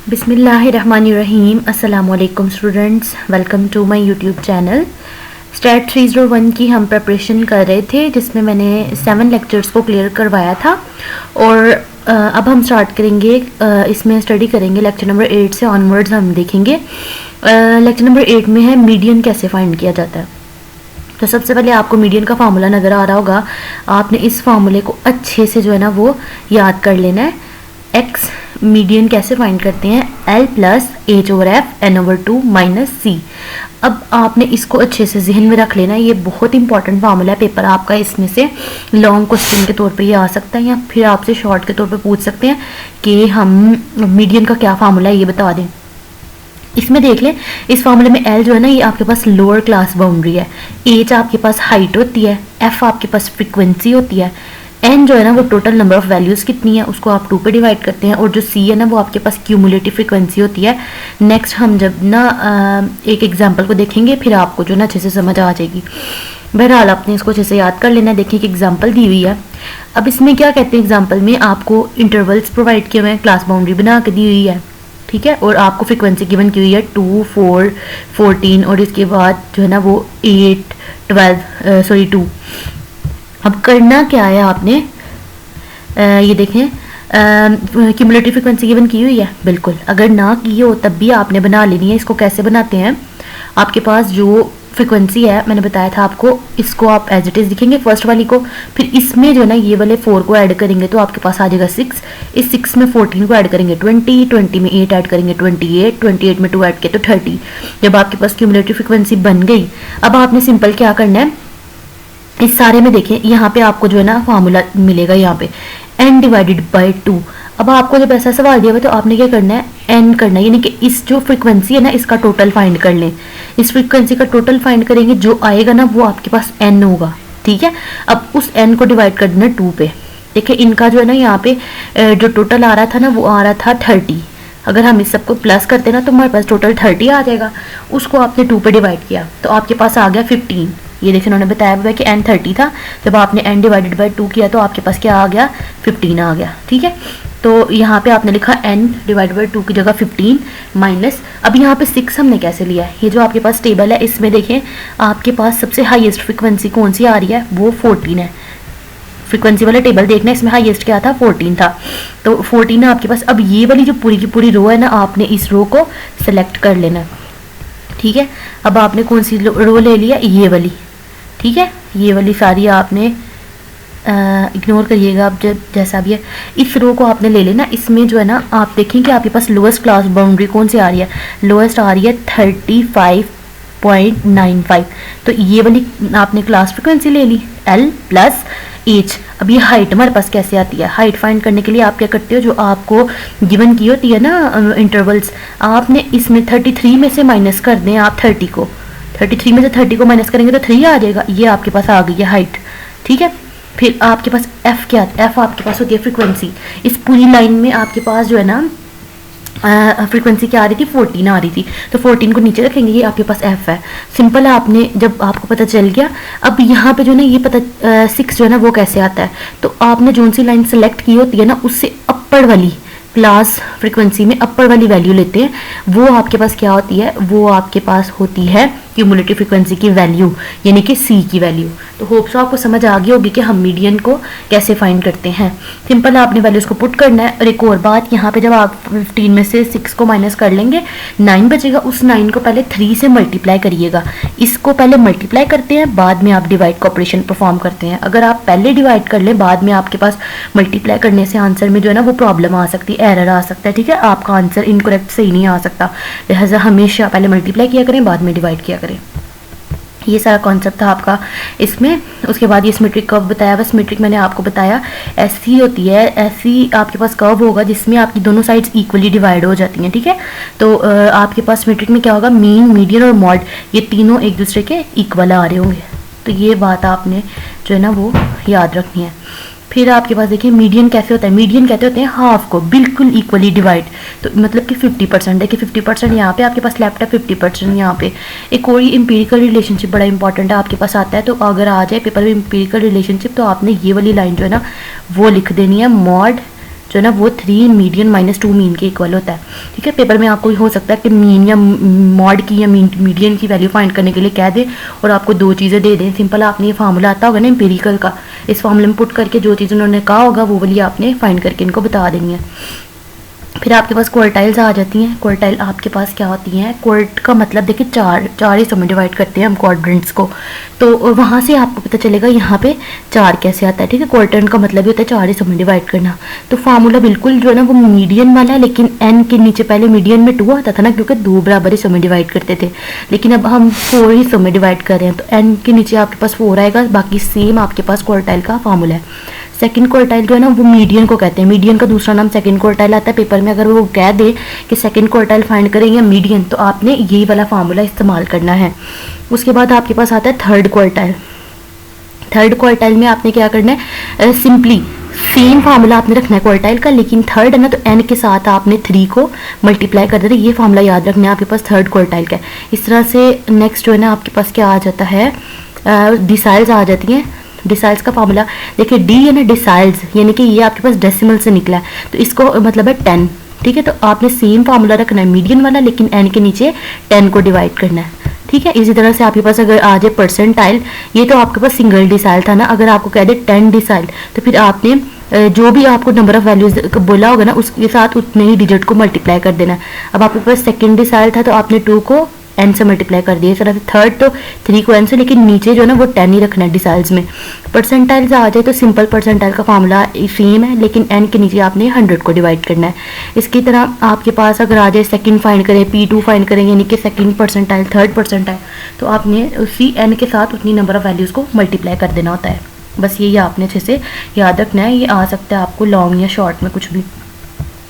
बिस्मिल्लाहिर्रहमानिर्रहीम। अस्सलामुअलैकुम students, welcome to my YouTube channel. Stat 301 की हम प्रिपरेशन कर रहे थे जिसमें मैंने 7 लेक्चर्स को क्लियर करवाया था और अब हम स्टार्ट करेंगे, इसमें स्टडी करेंगे लेक्चर नंबर 8 से ऑनवर्ड्स हम देखेंगे। लेक्चर नंबर 8 में है मीडियन कैसे फाइंड किया जाता है। तो सबसे पहले आपको मीडियन का फार्मूला नज़र आ रहा होगा, आपने इस फार्मूले को अच्छे से जो है ना वो याद कर लेना है। एक्स मीडियन कैसे फाइंड करते हैं, L plus H over F N over 2 minus C. अब आपने इसको अच्छे से जहन में रख लेना है, ये बहुत इंपॉर्टेंट फार्मूला है। पेपर आपका इसमें से लॉन्ग क्वेश्चन के तौर पे ये आ सकता है या फिर आपसे शॉर्ट के तौर पे पूछ सकते हैं कि हम मीडियन का क्या फार्मूला है ये बता दें। इसमें देख लें, इस फार्मूले में एल जो है ना ये आपके पास लोअर क्लास बाउंड्री है, एच आपके पास हाइट होती है, एफ आपके पास फ्रीक्वेंसी होती है, एन जो है ना वो टोटल नंबर ऑफ वैल्यूज़ कितनी है उसको आप 2 पे डिवाइड करते हैं, और जो सी है ना वो आपके पास क्यूमुलेटिव फ्रीक्वेंसी होती है। नेक्स्ट हम जब ना एक एग्जांपल को देखेंगे फिर आपको जो ना अच्छे से समझ आ जाएगी। बहरहाल आपने इसको अच्छे से याद कर लेना है। देखिए एक एग्जाम्पल दी हुई है। अब इसमें क्या कहते हैं, एग्जाम्पल में आपको इंटरवल्स प्रोवाइड किए हुए हैं, क्लास बाउंड्री बना के दी हुई है, ठीक है, और आपको फ्रीक्वेंसी गिवन की हुई है 2, 4, 14 और इसके बाद जो है ना वो 8, 12 2। अब करना क्या है आपने, ये देखें क्यूमुलेटिव फ्रीक्वेंसी गिवन की हुई है, बिल्कुल अगर ना की हो तब भी आपने बना लेनी है। इसको कैसे बनाते हैं, आपके पास जो फ्रीक्वेंसी है मैंने बताया था आपको, इसको आप एज इट इज लिखेंगे फर्स्ट वाली को, फिर इसमें जो है ना ये वाले 4 को ऐड करेंगे तो आपके पास आ जाएगा 6। इस 6 में 14 को ऐड करेंगे 20, 20 में 8 ऐड करेंगे 28, 28 में 2 ऐड किया तो 30। जब आपके पास क्यूमुलेटिव फ्रीक्वेंसी बन गई, अब आपने सिंपल क्या करना है, इस सारे में देखें यहाँ पे आपको जो है ना फार्मूला मिलेगा, यहाँ पे n डिवाइडेड बाई 2। अब आपको जब ऐसा सवाल दिया हुआ तो आपने क्या करना है, n करना है, यानी कि इस जो फ्रीक्वेंसी है ना इसका टोटल फाइंड कर लें। इस फ्रीक्वेंसी का टोटल फाइंड करेंगे, जो आएगा ना वो आपके पास n होगा, ठीक है। अब उस n को डिवाइड कर देना 2 पे। देखिए इनका जो है ना यहाँ पे जो टोटल आ रहा था ना वो आ रहा था 30। अगर हम इस सबको प्लस करते ना तो हमारे पास टोटल 30 आ जाएगा। उसको आपने 2 पे डिवाइड किया तो आपके पास आ गया 15। ये देखिए उन्होंने बताया हुआ है कि n 30 था, जब आपने n डिवाइडेड बाई 2 किया तो आपके पास क्या आ गया, 15 आ गया, ठीक है। तो यहाँ पे आपने लिखा n डिवाइडेड बाई 2 की जगह 15 माइनस, अब यहाँ पे 6 हमने कैसे लिया है, ये जो आपके पास टेबल है इसमें देखें आपके पास सबसे हाईएस्ट फ्रीक्वेंसी कौन सी आ रही है, वो 14 है। फ्रीक्वेंसी वाला टेबल देखना, इसमें हाईएस्ट क्या था, 14 था, तो 14 है आपके पास। अब ये वाली जो पूरी की पूरी रो है ना आपने इस रो को सेलेक्ट कर लेना, ठीक है। अब आपने कौन सी रो ले लिया, ये वाली, ठीक है, ये वाली सारी आपने इग्नोर करिएगा आप जब जैसा भी है। इस रो को आपने ले लेना, इसमें जो है ना आप देखें कि आपके पास लोएस्ट क्लास बाउंड्री कौन सी आ रही है, लोएस्ट आ रही है 35.95। तो ये वाली आपने क्लास फ्रिक्वेंसी ले ली L प्लस H। अब ये हाइट हमारे पास कैसे आती है, हाइट फाइंड करने के लिए आप क्या करते हो, जो आपको गिवन की होती है ना इंटरवल्स, आपने इसमें 33 में से माइनस कर दें आप 30 को, 33 में से 30 को माइनस करेंगे तो 3 आ जाएगा, ये आपके पास आ गई है हाइट, ठीक है। फिर आपके पास f क्या, f आपके पास होती है फ्रीक्वेंसी। इस पूरी लाइन में आपके पास जो है ना फ्रीक्वेंसी क्या आ रही थी, 14 आ रही थी, तो 14 को नीचे रखेंगे, ये आपके पास f है। सिंपल है, आपने जब आपको पता चल गया, अब यहाँ पे जो ना ये पता 6 जो है ना वो कैसे आता है, तो आपने जो सी लाइन सेलेक्ट की होती है ना उससे अपर वाली क्लास फ्रीक्वेंसी में अपर वाली वैल्यू लेते हैं, वो आपके पास क्या होती है, वो आपके पास होती है क्यूमुलेटिव फ्रीक्वेंसी की वैल्यू, यानी कि सी की वैल्यू। तो होप सो आपको समझ आ गई होगी कि हम मीडियन को कैसे फाइंड करते हैं। सिंपल है, आपने वैल्यूज को पुट करना है। और एक और बात, यहाँ पे जब आप 15 में से 6 को माइनस कर लेंगे 9 बचेगा, उस 9 को पहले 3 से मल्टीप्लाई करिएगा। इसको पहले मल्टीप्लाई करते हैं, बाद में आप डिवाइड का ऑपरेशन परफॉर्म करते हैं। अगर आप पहले डिवाइड कर लें बाद में आपके पास मल्टीप्लाई करने से आंसर में जो है ना वो प्रॉब्लम आ सकती है, एरर आ सकता है, ठीक है, आपका आंसर इनकरेक्ट सही नहीं आ सकता। लिहाजा हमेशा पहले मल्टीप्लाई किया करें बाद में डिवाइड किया करें। ये सारा कॉन्सेप्ट था आपका इसमें। उसके बाद ये सिमेट्रिक कर्व बताया हुआ, सिमेट्रिक मैंने आपको बताया ऐसी होती है, ऐसी आपके पास कर्व होगा जिसमें आपकी दोनों साइड्स इक्वली डिवाइड हो जाती हैं, ठीक है। तो आपके पास सिमेट्रिक में क्या होगा, मीन, मीडियन और मॉड ये तीनों एक दूसरे के इक्वल आ रहे होंगे। तो ये बात आपने जो है ना वो याद रखनी है। फिर आपके पास देखिए मीडियन कैसे होता है, मीडियन कहते होते हैं हाफ को बिल्कुल इक्वली डिवाइड, तो मतलब कि 50%, देखिए 50% यहाँ पे आपके पास लेफ्ट है, 50% यहाँ पे। एक और इंपीरिकल रिलेशनशिप बड़ा इंपॉर्टेंट है आपके पास आता है, तो अगर आ जाए पेपर में इंपीरिकल रिलेशनशिप तो आपने ये वाली लाइन जो है ना वो लिख देनी है, मॉड जो है ना वो 3 मीडियन माइनस 2 मीन के इक्वल होता है। ठीक है, पेपर में आपको हो सकता है कि मीन या मॉड की या मीडियन की वैल्यू फाइंड करने के लिए कह दे और आपको दो चीज़ें दे दें। सिंपल आपने ये फार्मूला आता होगा ना एम्पिरिकल का, इस फार्मूले में पुट करके जो चीज़ उन्होंने कहा होगा वो वाली आपने फाइंड करके इनको बता देनी है। फिर आपके पास क्वार्टाइल्स आ जाती हैं। क्वार्टाइल आपके पास क्या होती हैं, क्वार्ट का मतलब देखिए चार हिस्सों में डिवाइड करते हैं हम क्वाड्रेंट्स को, तो वहाँ से आपको पता चलेगा यहाँ पे 4 कैसे आता है। ठीक है, क्वार्टेंट का मतलब ही होता है 4 हिस्सों में डिवाइड करना। तो फार्मूला बिल्कुल जो है ना वो मीडियन वाला है, लेकिन n के नीचे पहले मीडियन में 2 आता था ना, क्योंकि 2 बराबर हिस्सों में डिवाइड करते थे, लेकिन अब हम 4 हिस्सों में डिवाइड कर रहे हैं, तो n के नीचे आपके पास 4 आएगा। बाकी सेम आपके पास क्वार्टाइल का फार्मूला है। सेकंड क्वार्टाइल जो है ना वो मीडियन को कहते हैं। मीडियन का दूसरा नाम सेकंड क्वार्टाइल आता है। पेपर में अगर वो कह दे कि सेकंड क्वार्टाइल फाइंड करें या मीडियन, तो आपने यही वाला फार्मूला इस्तेमाल करना है। उसके बाद आपके पास आता है थर्ड क्वार्टाइल। थर्ड क्वार्टाइल में आपने क्या करना है, सिंपली सेम फार्मूला आपने रखना है क्वार्टाइल का, लेकिन थर्ड है ना तो n के साथ आपने 3 को मल्टीप्लाई कर देना। ये फार्मूला याद रखना है आपके पास थर्ड क्वार्टाइल का। इस तरह से नेक्स्ट जो है ना आपके पास क्या आ जाता है, डिसाइल्स आ जाती हैं। डिसाइल्स का फार्मूला देखिए, डी है ना डिसाइल्स, यानी कि ये आपके पास डेसिमल से निकला है, तो इसको मतलब है 10। ठीक है, तो आपने सेम फार्मूला रखना है मीडियन वाला, लेकिन n के नीचे 10 को डिवाइड करना है। ठीक है, इसी तरह से आपके पास अगर आ जाए परसेंटाइल, ये तो आपके पास सिंगल डिसाइल था ना, अगर आपको कह दे 10 डिसाइल, तो फिर आपने जो भी आपको नंबर ऑफ वैल्यूज बोला होगा ना उसके साथ उतने ही डिजिट को मल्टीप्लाई कर देना है। अब आपके पास सेकेंड डिसाइल था तो आपने 2 को n से मल्टीप्लाई कर दिया। तरह से थर्ड तो 3 को n से, लेकिन नीचे जो है ना वो 10 ही रखना है डिसाइल्स में। परसेंटाइल्स आ जाए तो सिंपल परसेंटाइल का फार्मूला सेम है, लेकिन n के नीचे आपने 100 को डिवाइड करना है। इसकी तरह आपके पास अगर आ जाए सेकंड फाइंड करें, P2 फाइंड करें, यानी कि सेकंड परसेंटाइल थर्ड परसेंटाइल, तो आपने उसी n के साथ उतनी नंबर ऑफ वैल्यूज़ को मल्टीप्लाई कर देना होता है। बस ये आपने अच्छे से याद रखना है। ये आ सकता है आपको लॉन्ग या शॉर्ट में कुछ भी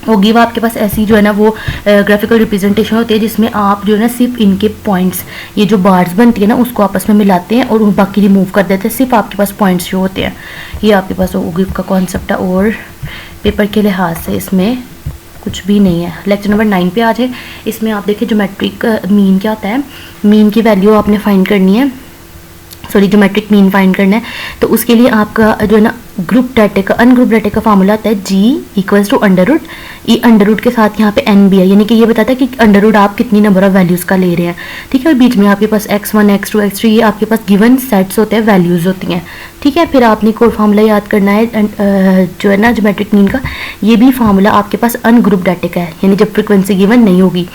होगी। वो आपके पास ऐसी जो है ना वो ग्राफिकल रिप्रेजेंटेशन होती है जिसमें आप जो है ना सिर्फ इनके पॉइंट्स, ये जो बार्स बनती है ना उसको आपस में मिलाते हैं और बाकी रिमूव कर देते हैं, सिर्फ आपके पास पॉइंट्स जो होते हैं। ये आपके पास ओगिव का कॉन्सेप्ट है, और पेपर के लिहाज से इसमें कुछ भी नहीं है। लेक्चर नंबर 9 पे आ जाए। इसमें आप देखिए ज्योमेट्रिक मीन क्या होता है, मीन की वैल्यू आपने फाइंड करनी है, सॉरी ज्योमेट्रिक मीन फाइंड करना है। तो उसके लिए आपका जो है ना ग्रुप डाटा का अनग्रुप डाटा का फार्मूला होता है g equals to under root. ये अंडर रूट के साथ यहाँ पे n भी है, यानी कि ये बताता है कि अंडर रूट आप कितनी नंबर ऑफ वैल्यूज़ का ले रहे हैं। ठीक है, और बीच में आपके पास x1 x2 x3 ये आपके पास गिवन सेट्स होते हैं, वैल्यूज़ होती हैं। ठीक है, फिर आपने कोई फार्मूला याद करना है जो है ना ज्योमेट्रिक मीन का। ये भी फार्मूला आपके पास अनग्रुप डाटा का है, यानी जब फ्रिक्वेंसी गिवन नहीं होगी।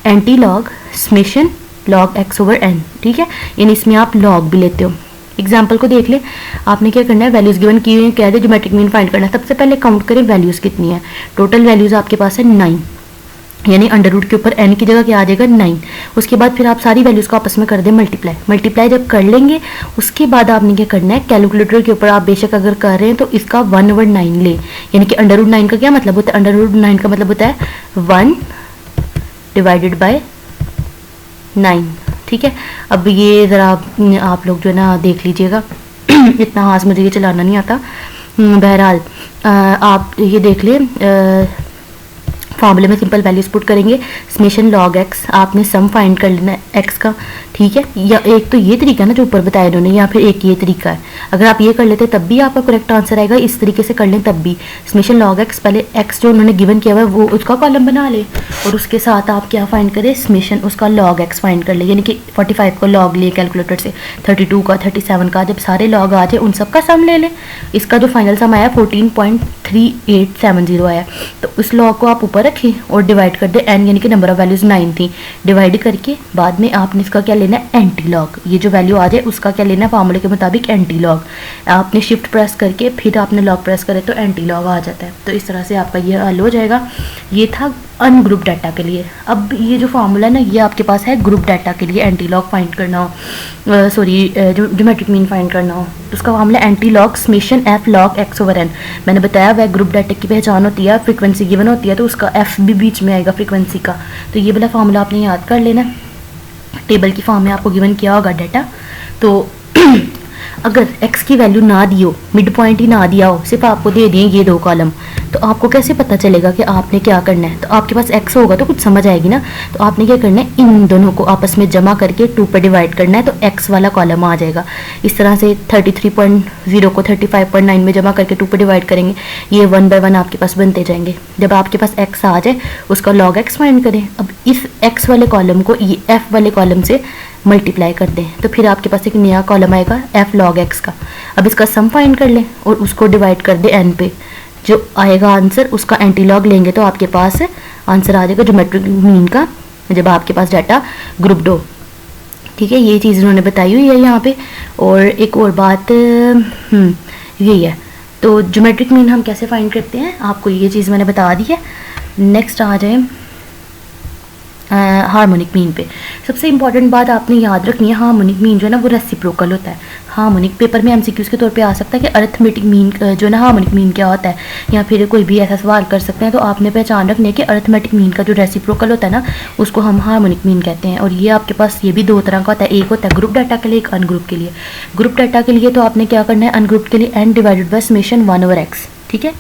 Anti log summation log x over n। ठीक है, यानी इसमें आप लॉग भी लेते हो। एग्जाम्पल को देख ले, आपने क्या करना है, वैल्यूज़ गिवन की हुई कह दे ज्योमेट्रिक मीन फाइंड करना है। सबसे पहले काउंट करें वैल्यूज़ कितनी है। टोटल वैल्यूज़ आपके पास है 9, यानी अंडर रूट के ऊपर n की जगह क्या आ जाएगा 9। उसके बाद फिर आप सारी वैल्यूज़ को आपस में कर दें मल्टीप्लाई जब कर लेंगे उसके बाद आपने क्या करना है, कैलकुलेटर के ऊपर आप बेशक अगर कर रहे हैं तो इसका 1/9 ले, यानी कि अंडर रूट 9 का क्या मतलब होता है, अंडर रूट 9 का मतलब होता है 1 डिवाइडेड बाय 9। ठीक है, अब ये ज़रा आप लोग जो है ना देख लीजिएगा इतना हाथ मुझे ये चलाना नहीं आता। बहरहाल आप ये देख लें, फार्मूले में सिंपल वैल्यूज पुट करेंगे, समेशन लॉग x, आपने सम फाइंड कर लेना है x का। ठीक है, या एक तो ये तरीका ना जो ऊपर बताया इन्होंने, या फिर एक ये तरीका है। अगर आप ये कर लेते तब भी आपका करेक्ट आंसर आएगा, इस तरीके से कर लें तब भी। समेशन लॉग x, पहले x जो उन्होंने गिवन किया हुआ है वो उसका कॉलम बना ले, और उसके साथ आप क्या फाइंड करें, समेशन उसका लॉग x फाइंड कर ले, यानी कि 45 को लॉग ले कैलकुलेटर से, 32 का 37 का, जब सारे लॉग आ जाए उन सब का सम ले लें। इसका जो फाइनल सम आया 14.3870 आया, तो उस लॉग को आप ऊपर रखें और डिवाइड कर दे n, यानी कि नंबर ऑफ वैल्यूज 9 थी। डिवाइड करके बाद में आपने इसका क्या लेना है, एंटी लॉग। ये जो वैल्यू आ जाए उसका क्या लेना है, फार्मूले के मुताबिक एंटी लॉग। आपने शिफ्ट प्रेस करके फिर आपने लॉग प्रेस करे तो एंटी लॉग आ जाता है। तो इस तरह से आपका ये हल हो जाएगा। ये था अनग्रुप डाटा के लिए। अब ये जो फार्मूला है ना ये आपके पास है ग्रुप डाटा के लिए, एंटी लॉग फाइंड करना हो, सॉरी ज्योमेट्रिक मीन फाइंड करना हो, तो उसका formula anti log summation f log x over n। मैंने बताया वह ग्रुप डाटा की पहचान होती है, फ्रीक्वेंसी गिवन होती है तो उसका f भी बीच में आएगा फ्रीक्वेंसी का। तो ये वाला फार्मूला आपने याद कर लेना, टेबल की फॉर्म में आपको गिवन किया होगा डाटा। तो अगर x की वैल्यू ना दी हो, मिड पॉइंट ही ना दिया हो, सिर्फ आपको दे दिए ये 2 कॉलम, तो आपको कैसे पता चलेगा कि आपने क्या करना है? तो आपके पास x होगा तो कुछ समझ आएगी ना। तो आपने क्या करना है, इन दोनों को आपस में जमा करके 2 पे डिवाइड करना है, तो x वाला कॉलम आ जाएगा। इस तरह से 33.0 को 35.9 में जमा करके 2 पे डिवाइड करेंगे, ये 1 बाय 1 आपके पास बनते जाएंगे। जब आपके पास x आ जाए उसका log x फाइंड करें। अब इस x वाले कॉलम को ये f वाले कॉलम से मल्टीप्लाई कर दें, तो फिर आपके पास एक नया कॉलम आएगा f log x का। अब इसका सम फाइंड कर लें और उसको डिवाइड कर दें n पे, जो आएगा आंसर उसका एंटी लॉग लेंगे तो आपके पास आंसर आ जाएगा ज्योमेट्रिक मीन का, जब आपके पास डाटा ग्रुप दो। ठीक है, ये चीज़ उन्होंने बताई हुई है यहाँ पे। और एक और बात यही है, तो ज्योमेट्रिक मीन हम कैसे फाइंड करते हैं, आपको ये चीज़ मैंने बता दी है। नेक्स्ट आ जाए हार्मोनिक मीन पे। सबसे इंपॉर्टेंट बात आपने याद रखनी है, हार्मोनिक मीन जो है ना वो रेसिप्रोकल होता है। हार्मोनिक पेपर में एमसीक्यूज के तौर पे आ सकता है कि अरिथमेटिक मीन जो है ना हार्मोनिक मीन क्या होता है, या फिर कोई भी ऐसा सवाल कर सकते हैं। तो आपने पहचान रखनी है कि अरिथमेटिक मीन का जो रेसिप्रोकल होता है ना उसको हम हार्मोनिक मीन कहते हैं। और ये आपके पास ये भी 2 तरह का होता है, एक होता है ग्रुप डाटा के लिए, एक अनग्रुप के लिए। ग्रुप डाटा के लिए तो आपने क्या करना है, अनग्रुप के लिए n divided by summation 1/x। ठीक है,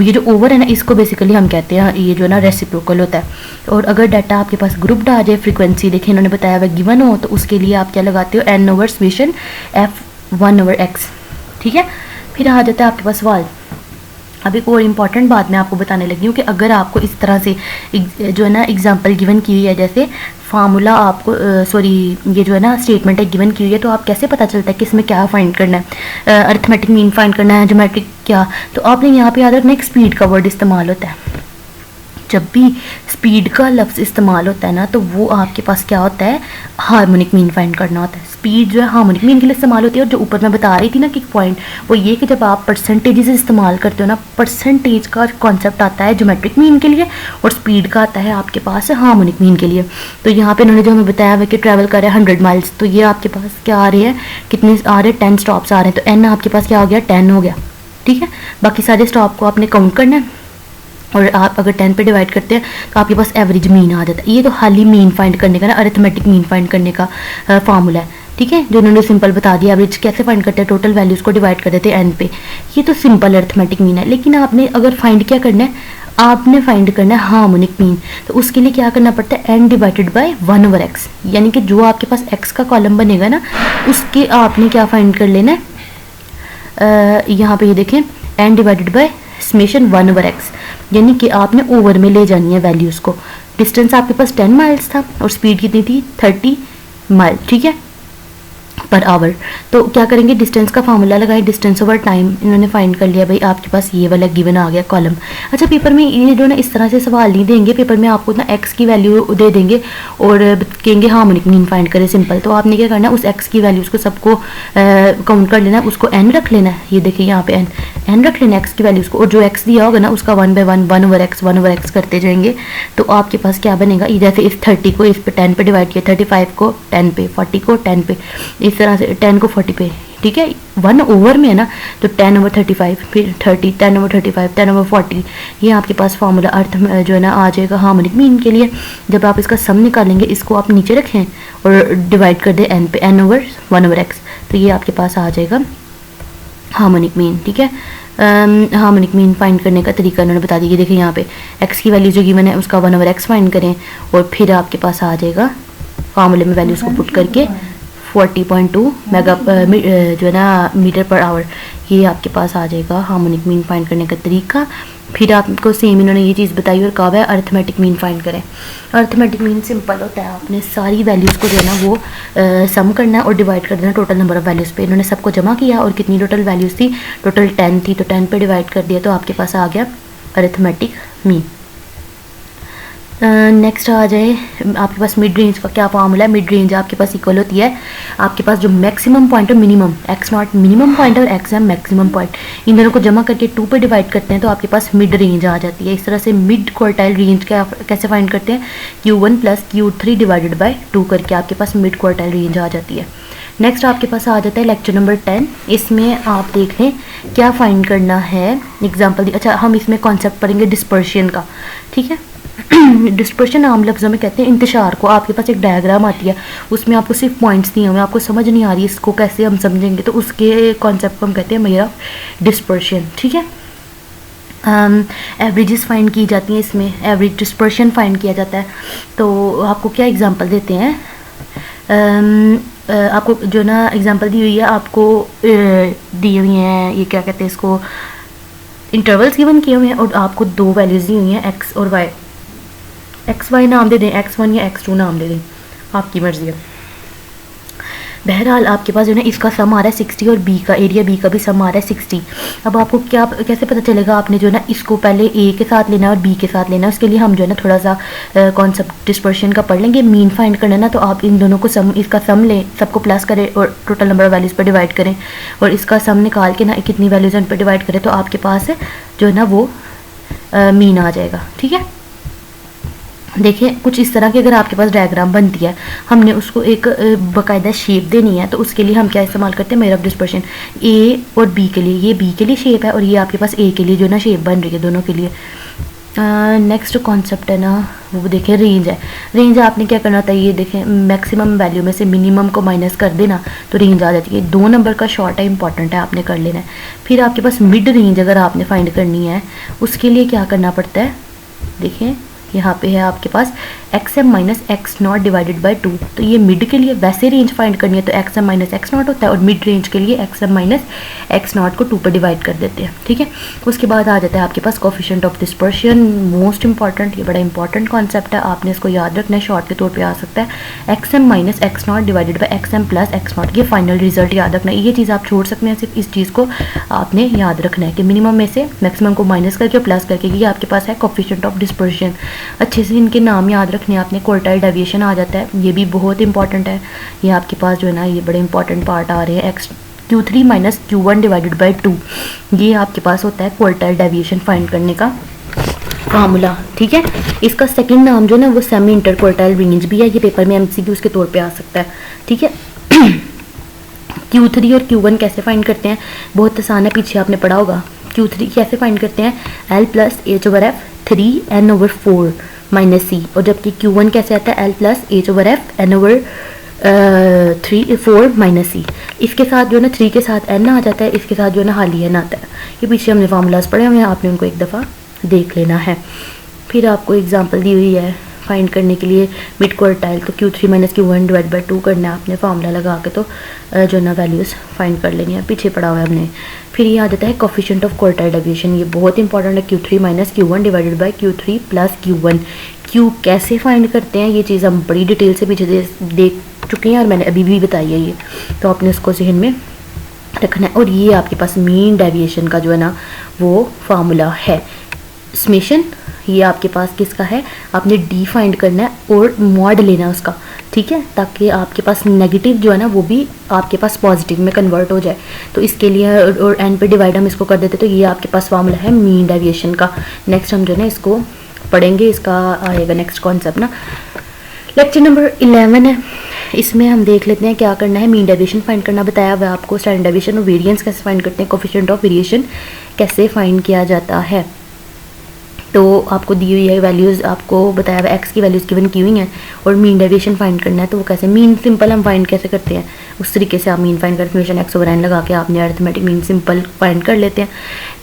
ये जो ओवर है ना इसको बेसिकली हम कहते हैं, ये जो है ना रेसिप्रोकल होता है। और अगर डाटा आपके पास ग्रुप्ड आ जाए, फ्रीक्वेंसी देखें इन्होंने बताया हुआ गिवन हो, तो उसके लिए आप क्या लगाते हो, n over summation f 1/x। ठीक है, फिर आ जाता है आपके पास सवाल। अब एक और इम्पॉर्टेंट बात मैं आपको बताने लगी हूँ कि अगर आपको इस तरह से जो है ना एग्जांपल गिवन की हुई है, जैसे फार्मूला आपको ये जो है ना स्टेटमेंट है गिवन की हुई है, तो आप कैसे पता चलता है कि इसमें क्या फाइंड करना है, अरिथमेटिक मीन फाइंड करना है, ज्योमेट्रिक क्या। तो आपने यहाँ पे याद रखना एक स्पीड का वर्ड इस्तेमाल होता है। जब भी स्पीड का लफ्ज़ इस्तेमाल होता है ना तो वो आपके पास क्या होता है, हार्मोनिक मीन फाइंड करना होता है। स्पीड जो है हार्मोनिक मीन के लिए इस्तेमाल होती है। और जो ऊपर मैं बता रही थी ना कि पॉइंट, वो ये कि जब आप परसेंटेजेस इस्तेमाल करते हो ना, परसेंटेज का कॉन्सेप्ट आता है ज्योमेट्रिक मीन के लिए और स्पीड का आता है आपके पास हार्मोनिक मीन के लिए। तो यहाँ पे उन्होंने जो हमें बताया हुआ कि ट्रैवल कर रहे हैं 100 माइल्स, तो ये आपके पास क्या आ रही है, कितने आ रहे हैं, 10 स्टॉप्स आ रहे हैं। तो n आपके पास क्या हो गया, 10 हो गया। ठीक है, बाकी सारे स्टॉप को आपने काउंट करना है और आप अगर 10 पे डिवाइड करते हैं तो आपके पास एवरेज मीन आ जाता है। ये तो खाली मीन फाइंड करने का ना, अरिथमेटिक मीन फाइंड करने का फार्मूला है। ठीक है, जो उन्होंने सिंपल बता दिया। एवरेज कैसे फाइंड करते हैं, टोटल वैल्यूज को डिवाइड कर देते हैं n पे। ये तो सिंपल अरिथमेटिक मीन है। लेकिन आपने अगर फाइंड क्या करना है, आपने फाइंड करना है हार्मोनिक मीन। तो उसके लिए क्या करना पड़ता है, n डिवाइडेड बाय 1/x, यानी कि जो आपके पास x का कॉलम बनेगा ना उसके आपने क्या फाइंड कर लेना है, यहाँ पे ये देखें n divided by summation 1/x, यानी कि आपने ओवर में ले जानी है वैल्यूज़ को। डिस्टेंस आपके पास 10 माइल्स था और स्पीड कितनी थी, 30 माइल। ठीक है, पर आवर। तो क्या करेंगे, डिस्टेंस का फार्मूला लगाएं, डिस्टेंस ओवर टाइम इन्होंने फाइंड कर लिया। भाई आपके पास ये वाला गिवन आ गया कॉलम। अच्छा, पेपर में ये जो ना इस तरह से सवाल नहीं देंगे, पेपर में आपको ना x की वैल्यू दे देंगे और कहेंगे हार्मोनिक मीन फाइंड करें सिंपल। तो आपने क्या करना है, उस x की वैल्यूज़ को सबको काउंट कर लेना है, उसको n रख लेना है। ये देखिए यहाँ पे n रख लेना x की वैल्यूज़ को, और जो x दिया होगा ना उसका 1/1 1/x करते जाएंगे। तो आपके पास क्या बनेगा, जैसे इस 30 को इस पे 10 पे डिवाइड किया, 35 को 10 पे, 40 को 10 पे, इस तरह से 10 को 40 पे। ठीक है, 1 ओवर में है ना, तो 10/35, फिर 30, 10/35, 10/40। ये आपके पास फार्मूला अर्थ जो है ना आ जाएगा हार्मोनिक मीन के लिए। जब आप इसका सम निकालेंगे, इसको आप नीचे रखें और डिवाइड कर दें n पे, n/1/x, तो ये आपके पास आ जाएगा हार्मोनिक मीन। ठीक है, हार्मोनिक मीन फाइंड करने का तरीका उन्होंने बता दिया। देखिए यहाँ पे x की वैल्यू जो गिवन है उसका 1/x फाइंड करें और फिर आपके पास आ जाएगा फार्मूले में वैल्यूज़ को पुट करके 40.2 मेगा जो है ना मीटर पर आवर। ये आपके पास आ जाएगा हार्मोनिक मीन फाइंड करने का तरीका। फिर आपको सेम इन्होंने ये चीज़ बताई और कहा है अरिथमेटिक मीन फाइंड करें। अरिथमेटिक मीन सिंपल होता है, आपने सारी वैल्यूज़ को जो है ना वो सम करना है और डिवाइड कर देना टोटल नंबर ऑफ वैल्यूज़ पे। इन्होंने सबको जमा किया और कितनी टोटल वैल्यूज़ थी, टोटल 10 थी, तो 10 पे डिवाइड कर दिया तो आपके पास आ गया अरिथमेटिक मीन। नेक्स्ट आ जाए, आपके पास मिड रेंज का क्या फार्मूला है। मिड रेंज आपके पास इक्वल होती है आपके पास जो मैक्सिमम पॉइंट और मिनिमम, x0 मिनिमम पॉइंट और x m मैक्सिमम पॉइंट, इन दोनों को जमा करके 2 पे डिवाइड करते हैं तो आपके पास मिड रेंज आ जाती है। इस तरह से मिड क्वार्टाइल रेंज कैसे फाइंड करते हैं, Q1 + Q3 डिवाइडेड बाय 2 करके आपके पास मिड क्वार्टाइल रेंज आ जाती है। नेक्स्ट आपके पास आ जाता है लेक्चर नंबर 10। इसमें आप देख लें क्या फाइंड करना है, एग्जाम्पल। अच्छा, हम इसमें कॉन्सेप्ट पढ़ेंगे डिस्पर्शन का। ठीक है, डिस्पर्शन आम लफ्ज़ों में कहते हैं इंतशार को। आपके पास एक डायग्राम आती है, उसमें आपको सिर्फ पॉइंट्स दिए हुए, आपको समझ नहीं आ रही इसको कैसे हम समझेंगे, तो उसके कॉन्सेप्ट को हम कहते हैं मेजर ऑफ डिस्पर्शन। ठीक है, एवरेजेस फाइंड की जाती हैं, इसमें एवरेज डिस्पर्शन फाइंड किया जाता है। तो आपको क्या एग्जांपल देते हैं, आपको जो ना एग्जांपल दी हुई है, आपको दी हुई हैं, ये क्या कहते हैं इसको, इंटरवल्स गिवन किए हुए हैं और आपको दो वैल्यूज़ दी हुई हैं एक्स और वाई। एक्स वाई नाम दे दें, x1 या x2 नाम दे दें, आपकी मर्ज़ी है। बहरहाल आपके पास जो है इसका सम आ रहा है 60 और b का, एरिया b का भी सम आ रहा है 60। अब आपको क्या कैसे पता चलेगा, आपने जो है ना इसको पहले a के साथ लेना है और b के साथ लेना है। उसके लिए हम जो है ना थोड़ा सा कॉन्सेप्ट डिस्पर्शन का पढ़ लेंगे। मीन फाइंड करना ना, तो आप इन दोनों को सम, इसका सम लें, सबको प्लस करें और टोटल नंबर ऑफ वैल्यूज़ पर डिवाइड करें और इसका सम निकाल के ना कितनी वैल्यूज़ उन पर डिवाइड करें, तो आपके पास जो है ना वो मीन आ जाएगा। ठीक है, देखिए कुछ इस तरह की अगर आपके पास डायग्राम बनती है, हमने उसको एक बाकायदा शेप देनी है, तो उसके लिए हम क्या इस्तेमाल करते हैं, मेजर ऑफ डिस्पर्शन। ए और बी के लिए, ये बी के लिए शेप है और ये आपके पास ए के लिए जो ना शेप बन रही है, दोनों के लिए। नेक्स्ट कॉन्सेप्ट है ना वो देखें रेंज है। रेंज आपने क्या करना होता है, ये देखें मैक्सिमम वैल्यू में से मिनिमम को माइनस कर देना तो रेंज आ जाती है। 2 नंबर का शॉर्ट है, इंपॉर्टेंट है, आपने कर लेना है। फिर आपके पास मिड रेंज अगर आपने फाइंड करनी है, उसके लिए क्या करना पड़ता है, देखें यहाँ पे है आपके पास XM minus x not divided by 2। तो ये मिड के लिए वैसे रेंज फाइंड करनी है तो XM माइनस एक्स नॉट होता है और मिड रेंज के लिए XM माइनस एक्स नॉट को 2 पर डिवाइड कर देते हैं। ठीक है, उसके बाद आ जाता है आपके पास coefficient of dispersion, most important, ये बड़ा इंपॉर्टेंट कॉन्सेप्ट है, आपने इसको याद रखना है, शॉर्ट के तौर पर आ सकता है XM minus x not divided by XM plus x not. ये फाइनल रिजल्ट याद रखना है, ये चीज़ आप छोड़ सकते हैं, सिर्फ इस चीज़ को आपने याद रखना है कि मिनिमम में से मैक्सिमम को माइनस करके प्लस करके, ये आपके पास है कोफिशिएंट ऑफ डिस्पर्शन। अच्छे से इनके नाम याद रखने हैं आपने। क्वार्टाइल डेविएशन आ जाता है, ये भी बहुत इंपॉर्टेंट है, ये आपके पास जो है ना ये बड़े इंपॉर्टेंट पार्ट आ रहे हैं। Q3 minus Q1 divided by 2, ये आपके पास होता है क्वार्टाइल डेविएशन फाइंड करने का फार्मूला। ठीक है, इसका सेकंड नाम जो ना वो सेमी इंटर क्वार्टाइल रेंज भी है, ये पेपर में MCQ के तौर पे आ सकता है। ठीक है, Q3 और Q1 कैसे फाइंड करते हैं, बहुत आसान है, पीछे आपने पढ़ा होगा। Q3 कैसे फाइंड करते हैं, L plus H over F 3N over 4 minus C, और जबकि Q1 कैसे आता है, L plus H over F N over 4 minus C। इसके साथ जो है ना 3 के साथ N आ जाता है, इसके साथ जो है ना हाली N आता है। ये पीछे हमने फार्मूलाज पढ़े हुए हैं, आपने उनको एक दफ़ा देख लेना है। फिर आपको एग्जांपल दी हुई है फाइंड करने के लिए मिड क्वार्टाइल, तो Q3 minus Q1 divide by 2 करना है आपने, फार्मूला लगा के तो जो ना वैल्यूज़ फाइंड कर लेनी है, पीछे पढ़ा हुआ है हमने। फिर ये आ जाता है कोफिशिएंट ऑफ क्वार्टाइल डेविएशन, ये बहुत इंपॉर्टेंट है, Q3 minus Q1 divided by Q3 plus Q1। Q कैसे फाइंड करते हैं, ये चीज़ हम बड़ी डिटेल से पीछे देख चुके हैं और मैंने अभी भी बताई है ये, तो आपने उसको जहन में रखना है। और ये आपके पास मीन डेविएशन का जो है ना वो फार्मूला है। समेशन ये आपके पास किसका है, आपने डी फाइंड करना है और मॉड लेना है उसका। ठीक है, ताकि आपके पास नेगेटिव जो है ना वो भी आपके पास पॉजिटिव में कन्वर्ट हो जाए, तो इसके लिए और एन पे डिवाइड हम इसको कर देते, तो ये आपके पास फार्मूला है मीन डेविएशन का। नेक्स्ट हम जो है ना इसको पढ़ेंगे, इसका आएगा नेक्स्ट कॉन्सेप्ट ना, लेक्चर नंबर 11 है, इसमें हम देख लेते हैं क्या करना है। मीन डेविएशन फाइंड करना बताया हुआ आपको, स्टैंडर्ड डेविएशन और वेरिएंस कैसे फाइंड करते हैं, कोफिशिएंट ऑफ वेरिएशन कैसे फाइंड किया जाता है। तो आपको दी हुई है वैल्यूज़, आपको बताया हुआ एक्स की वैल्यूज़ गिवन की हुई हैं और मीन डेविएशन फाइंड करना है, तो वो कैसे, मीन सिंपल हम फाइंड कैसे करते हैं, उस तरीके से आप मीन फाइंड कर समेशन एक्स ओवर एन लगा के आपने अरिथमेटिक मीन सिंपल फाइंड कर लेते हैं।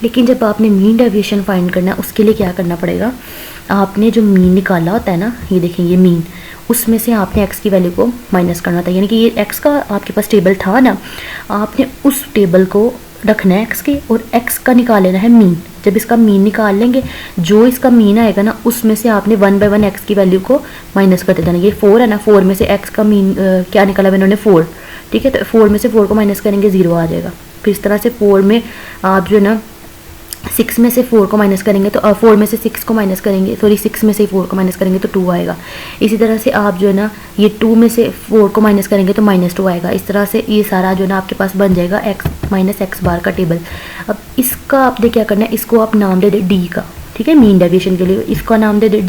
लेकिन जब आपने मीन डेविएशन फाइंड करना है, उसके लिए क्या करना पड़ेगा, आपने जो मीन निकाला होता है ना, ये देखें ये मीन, उसमें से आपने एक्स की वैल्यू को माइनस करना था, यानी कि ये एक्स का आपके पास टेबल था ना, आपने उस टेबल को रखना है एक्स के और एक्स का निकाल लेना है मीन। जब इसका मीन निकाल लेंगे, जो इसका मीन आएगा ना उसमें से आपने 1 बाय 1 एक्स की वैल्यू को माइनस करते जाना। ये 4 है ना, 4 में से एक्स का मीन क्या निकाला है इन्होंने 4, ठीक है, तो 4 में से 4 को माइनस करेंगे 0 आ जाएगा। फिर इस तरह से 4 में आप जो है ना 6 में से 4 को माइनस करेंगे तो 4 में से 6 को माइनस करेंगे, सॉरी 6 में से 4 को माइनस करेंगे तो 2 आएगा। इसी तरह से आप जो है ना ये 2 में से 4 को माइनस करेंगे तो -2 आएगा। इस तरह से ये सारा जो है ना आपके पास बन जाएगा x माइनस एक्स बार का टेबल। अब इसका आपने क्या करना है, इसको आप नाम दे दें डी का, ठीक है, मीन डेविएशन के लिए। इसका नाम दे दे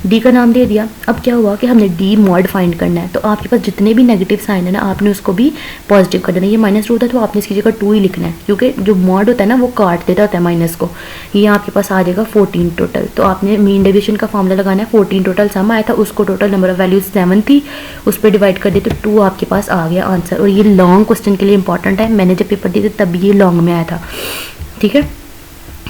डी का नाम दे दिया। अब क्या हुआ कि हमने डी मॉड फाइंड करना है, तो आपके पास जितने भी नेगेटिव साइन है ना, आपने उसको भी पॉजिटिव कर देना। ये -2 होता है तो आपने इसकी जगह 2 ही लिखना है, क्योंकि जो मॉड होता है ना वो काट देता होता है माइनस को। ये आपके पास आ जाएगा 14 टोटल। तो आपने मीन डेविएशन का फॉर्मूला लगाना है। 14 टोटल सम आया था, उसको टोटल नंबर ऑफ वैल्यूज 7 थी, उस पर डिवाइड कर दी तो 2 आपके पास आ गया आंसर। और ये लॉन्ग क्वेश्चन के लिए इंपॉर्टेंट है, मैंने जब पेपर दिए थे तब ये लॉन्ग में आया था। ठीक है,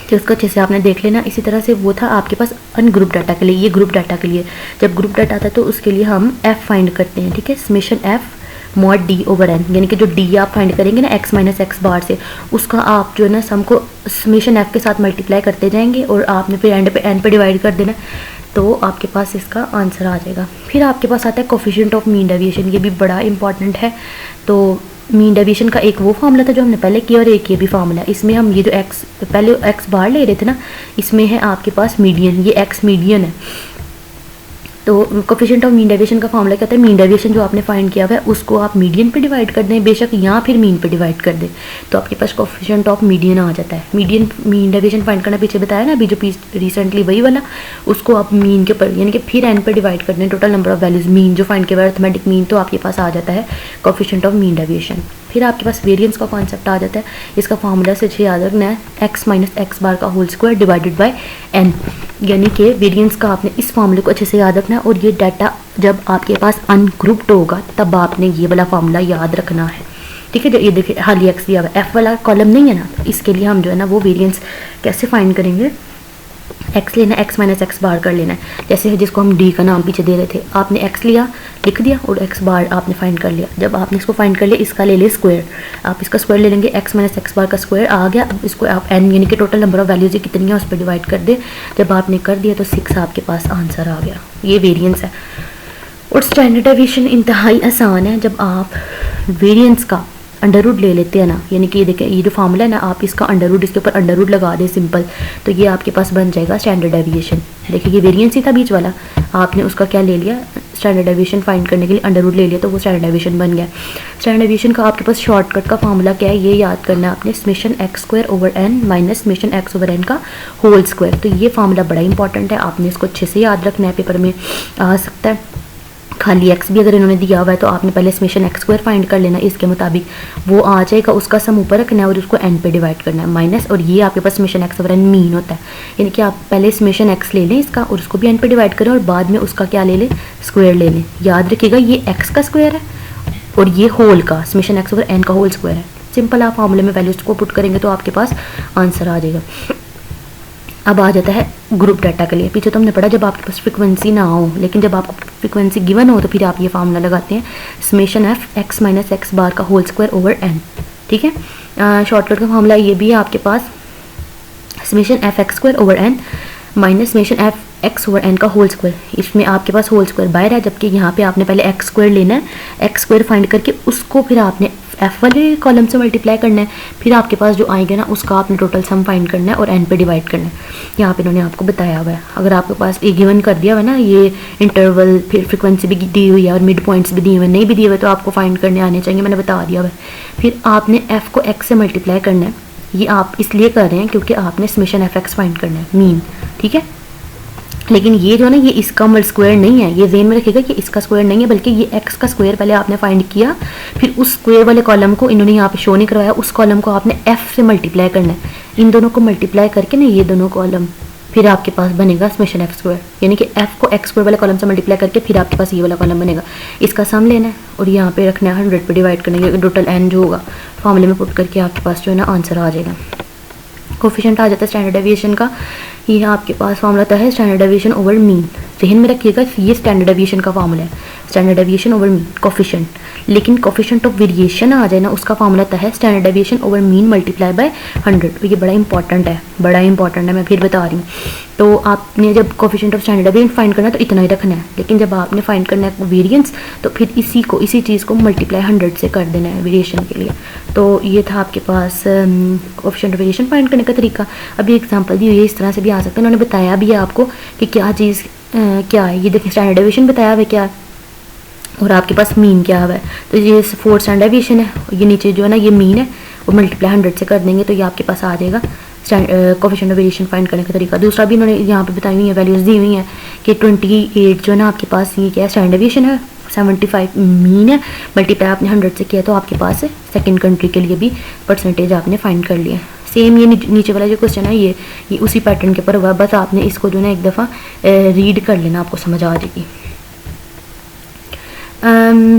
तो उसको अच्छे से आपने देख लेना। इसी तरह से वो था आपके पास अनग्रुप डाटा के लिए, ये ग्रुप डाटा के लिए। जब ग्रुप डाटा आता है तो उसके लिए हम एफ फाइंड करते हैं। ठीक है, summation f mod d over n, यानी कि जो डी आप फाइंड करेंगे ना x माइनस एक्स बार से, उसका आप जो है ना सम को समेशन एफ के साथ मल्टीप्लाई करते जाएंगे और आपने फिर एंड पे एन पे डिवाइड कर देना, तो आपके पास इसका आंसर आ जाएगा। फिर आपके पास आता है कोफिशिएंट ऑफ मीन डेविएशन, ये भी बड़ा इंपॉर्टेंट है। तो मीन डेविएशन का एक वो फार्मूला था जो हमने पहले किया, और एक ये भी फार्मूला है। इसमें हम ये जो एक्स पहले एक्स बार ले रहे थे ना, इसमें है आपके पास मीडियन, ये एक्स मीडियन है। तो कोफिशिएंट ऑफ मीन डेविएशन का फार्मूला क्या होता है, मीन डेविएशन जो आपने फाइंड किया हुआ है उसको आप मीडियन पे डिवाइड कर दें, बेशक यहाँ फिर मीन पे डिवाइड कर दें, तो आपके पास कोफिशिएंट ऑफ मीडियन आ जाता है। मीडियन मीन डेविएशन फाइंड करना पीछे बताया ना, अभी जो रिसेंटली वही वाला, उसको आप मीन के ऊपर यानी कि फिर एन पे डिवाइड कर दें, total number of values mean जो फाइंड किया हुआ है अर्थमेटिक मीन, तो आपके पास आ जाता है कोफिशिएंट ऑफ मीन डेविएशन। फिर आपके पास वेरिएंस का कॉन्सेप्ट आ जाता है। इसका फार्मूला से अच्छे याद रखना है, x माइनस एक्स बार का whole square divided by n, यानी कि वेरिएंस का आपने इस फार्मूले को अच्छे से याद रखना है। और ये डाटा जब आपके पास अनग्रुप्ड होगा तब आपने ये वाला फार्मूला याद रखना है। ठीक है, जो ये देखिए खाली x दिया हुआ है, f वाला कॉलम नहीं है ना, तो इसके लिए हम जो है ना वो वेरिएंस कैसे फाइंड करेंगे, x लेना है, x माइनस एक्स बार कर लेना है। जैसे जिसको हम d का नाम पीछे दे रहे थे, आपने x लिया लिख दिया और x बार आपने फाइंड कर लिया। जब आपने इसको फाइंड कर लिया, इसका ले लिया स्क्वायर, आप इसका स्क्वायर ले लेंगे, x माइनस एक्स बार का स्क्वायर आ गया। अब इसको आप n यानी कि टोटल नंबर ऑफ वैल्यूज कितनी है उस पर डिवाइड कर दे। जब आपने कर दिया तो 6 आपके पास आंसर आ गया। ये वेरिएंस है। और स्टैंडर्ड डेविएशन इंतहाई आसान है। जब आप वेरिएंस का अंडर रूट ले लेते हैं ना, यानी कि ये देखें ये जो फार्मूला है ना, आप इसका अंडर रूट इसके ऊपर अंडर रूट लगा दें सिंपल, तो ये आपके पास बन जाएगा स्टैंडर्ड डेविएशन। देखिए ये वेरिएंस ही था बीच वाला, आपने उसका क्या ले लिया, स्टैंडर्ड डेविएशन फाइंड करने के लिए अंडर रूट ले लिया, तो वो स्टैंडर्ड डेविएशन बन गया। स्टैंडर्ड डेविएशन का आपके पास शॉर्टकट का फार्मूला क्या है, ये याद करना है आपने, summation x square over N minus summation x over N का होल स्क्वायर। तो ये फार्मूला बड़ा इंपॉर्टेंट है, आपने इसको अच्छे से याद रखना है, पेपर में आ सकता है। खाली x भी अगर इन्होंने दिया हुआ है तो आपने पहले समेशन एक्स स्क्वायर फाइंड कर लेना, इसके मुताबिक वो आ जाएगा, उसका सम ऊपर रखना है और उसको n पे डिवाइड करना है माइनस, और ये आपके पास summation x over n mean होता है, यानी कि आप पहले समेशन x ले लें इसका और उसको भी n पे डिवाइड करें और बाद में उसका क्या ले लें, स्क्वायर ले लें। याद रखिएगा ये x का स्क्वायर है और ये होल का समेशन x ओवर n का होल स्क्वायर है। सिंपल आप फॉर्मूले में वैल्यूज को पुट करेंगे तो आपके पास आंसर आ जाएगा। अब आ जाता है ग्रुप डाटा के लिए। पीछे तो हमने पढ़ा जब आपके पास फ्रीक्वेंसी ना हो, लेकिन जब आपको फ्रीक्वेंसी गिवन हो तो फिर आप ये फार्मूला लगाते हैं, summation F X minus x bar का होल स्क्वायर ओवर एन। ठीक है, शॉर्टकट का फार्मूला ये भी है आपके पास, summation F X square over N minus summation F X over N का होल स्क्वायर। इसमें आपके पास होल स्क्वायर बाहर है, जबकि यहाँ पे आपने पहले एक्स स्क्वायर लेना है, एक्स स्क्वायर फाइंड करके उसको फिर आपने एफ वाले कॉलम से मल्टीप्लाई करना है, फिर आपके पास जो आएगा ना उसका आपने टोटल सम फाइंड करना है और एन पे डिवाइड करना है। यहाँ पे इन्होंने आपको बताया हुआ है, अगर आपके पास ये गिवन कर दिया हुआ है ना, ये इंटरवल फिर फ्रीक्वेंसी भी दी हुई है और मिड पॉइंट्स भी दिए हुए, नहीं भी दिए हुए तो आपको फाइंड करने आने चाहिए, मैंने बता दिया हुआ है। फिर आपने एफ को एक्स से मल्टीप्लाई करना है, ये आप इसलिए कर रहे हैं क्योंकि आपने समेशन एफ एक्स फाइंड करना है मीन। ठीक है, लेकिन ये जो है ना ये इसका स्क्वायर नहीं है, ये ज़हन में रखिएगा कि इसका स्क्वायर नहीं है, बल्कि ये एक्स का स्क्वायर पहले आपने फाइंड किया, फिर उस स्क्वायर वाले कॉलम को इन्होंने यहाँ पे शो नहीं करवाया, उस कॉलम को आपने एफ से मल्टीप्लाई करना है। इन दोनों को मल्टीप्लाई करके ना ये दोनों कॉलम, फिर आपके पास बनेगा समेशन एफ स्क्वायर, यानी कि एफ को एक्स स्क्वायर वाले कॉलम से मल्टीप्लाई करके फिर आपके पास ये वाला कॉलम बनेगा। इसका सम लेना है और यहाँ पे रखना है 100 पे डिवाइड करना है, टोटल एन जो होगा फॉर्मूले में पुट करके आपके पास जो है ना आंसर आ जाएगा। कोफिशिएंट आ जाता है स्टैंडर्ड डेविएशन का, ये आपके पास फार्मूला आता है स्टैंडर्ड डेविएशन ओवर मीन। ज़हन में रखिएगा ये स्टैंडर्ड डेविएशन का फार्मूला है, standard deviation over mean coefficient. लेकिन कोफिशिएंट ऑफ वेरिएशन आ जाए ना, उसका फार्मूला आता है standard deviation over mean multiply by 100। तो ये बड़ा इंपॉर्टेंट है, बड़ा इंपॉर्टेंट है, मैं फिर बता रही हूँ। तो आपने जब coefficient of standard deviation find करना है तो इतना ही रखना है, लेकिन जब आपने फाइंड करना है वेरिएंस तो फिर इसी चीज़ को मल्टीप्लाई 100 से कर देना है वेरिएशन के लिए। तो ये था आपके पास कोफिशिएंट ऑफ वेरिएशन फाइंड करने का तरीका। अभी एग्जाम्पल दी हुई है, इस तरह से भी आ सकता है, उन्होंने बताया भी है आपको कि क्या चीज़ क्या है। ये देखिए स्टैंडर्ड डेविएशन बताया हुआ है क्या है और आपके पास मीन क्या हुआ है। तो ये 4 स्टैंडर्ड डेविएशन है, ये नीचे जो है ना ये मीन है और मल्टीप्लाई 100 से कर देंगे तो ये आपके पास आ जाएगा कोफिशिएंट ऑफ वेरिएशन फाइंड करने का तरीका। दूसरा भी इन्होंने यहाँ पे बताई हुई है, वैल्यूज़ दी हुई हैं कि 28 जो है ना आपके पास ये क्या है, स्टैंडर्ड डेविएशन है, 75 मीन है, मल्टीप्लाई आपने 100 से किया तो आपके पास सेकंड कंट्री के लिए भी परसेंटेज आपने फाइंड कर लिया। सेम ये नीचे वाला जो क्वेश्चन है ये उसी पैटर्न के ऊपर हुआ, बस आपने इसको जो है एक दफ़ा रीड कर लेना, आपको समझ आ जाएगी।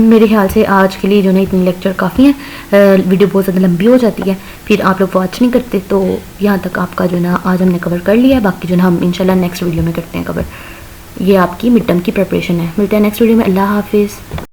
मेरे ख्याल से आज के लिए जो है इतने लेक्चर काफ़ी हैं। वीडियो बहुत ज़्यादा लंबी हो जाती है, फिर आप लोग वॉच नहीं करते, तो यहाँ तक आपका जो ना आज हमने कवर कर लिया है। बाकी जो ना हम इंशाल्लाह नेक्स्ट वीडियो में करते हैं कवर। ये आपकी मिड टर्म की प्रिपरेशन है। मिलते हैं नेक्स्ट वीडियो में। अल्लाह हाफिज़।